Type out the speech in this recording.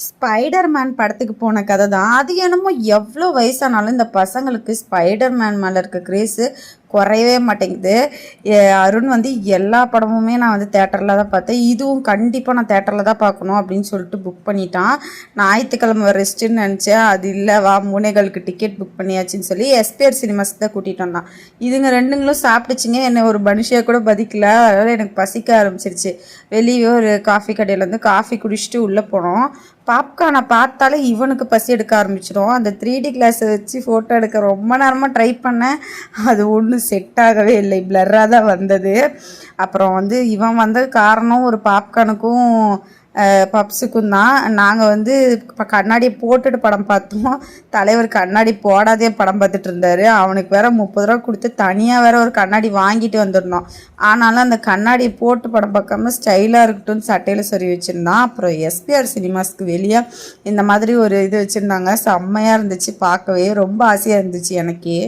Spider man படத்துக்கு போன கதை தான். அது என்னமோ எவ்வளோ வயசானாலும் இந்த பசங்களுக்கு ஸ்பைடர் மேன் மேலே இருக்க கிரேஸு குறையவே மாட்டேங்குது. அருண் வந்து எல்லா படமுமே நான் வந்து தேட்டரில் தான் பார்த்தேன். இதுவும் கண்டிப்பாக நான் தேட்டரில் தான் பார்க்கணும் அப்படின்னு சொல்லிட்டு புக் பண்ணிட்டான். ஞாயிற்றுக்கிழமை ரெஸ்ட்டுன்னு நினச்சேன். அது இல்லை, வா மூனைகளுக்கு டிக்கெட் புக் பண்ணியாச்சுன்னு சொல்லி எஸ்பிஆர் சினிமாஸ்க்கு தான் கூட்டிகிட்டு வந்தான். இதுங்க ரெண்டுங்களும் சாப்பிட்டுச்சிங்க. என்னை ஒரு மனுஷியாக கூட பதிக்கல. அதனால் எனக்கு பசிக்க ஆரம்பிச்சிருச்சு. வெளியே ஒரு காஃபி கடையில் வந்து காஃபி குடிச்சிட்டு உள்ளே போனோம். பாப்கார்னை பார்த்தாலே இவனுக்கு பசி எடுக்க ஆரம்பிச்சிடும். அந்த 3D கிளாஸை வச்சு ஃபோட்டோ எடுக்க ரொம்ப நேரமாக ட்ரை பண்ணேன். அது ஒன்றும் செட் ஆகவே இல்லை, பிளர்ராக தான் வந்தது. அப்புறம் வந்து இவன் வந்த காரணம் ஒரு பாப்கார்னுக்கும் பப்ஸுக்கும் தான். நாங்கள் வந்து இப்போ கண்ணாடியை போட்டுட்டு படம் பார்த்தோம். தலைவர் கண்ணாடி போடாதே படம் பார்த்துட்டு இருந்தார். அவனுக்கு வேற 30 ரூபா கொடுத்து தனியாக வேற ஒரு கண்ணாடி வாங்கிட்டு வந்துடணும். ஆனாலும் அந்த கண்ணாடியை போட்டு படம் பார்க்காம ஸ்டைலாக இருக்கட்டும்னு சட்டையில் சொருவி வச்சுருந்தான். அப்புறம் எஸ்பிஆர் சினிமாஸ்க்கு வெளியே இந்த மாதிரி ஒரு இது வச்சுருந்தாங்க. செம்மையாக இருந்துச்சு, பார்க்கவே ரொம்ப ஆசையாக இருந்துச்சு எனக்கே.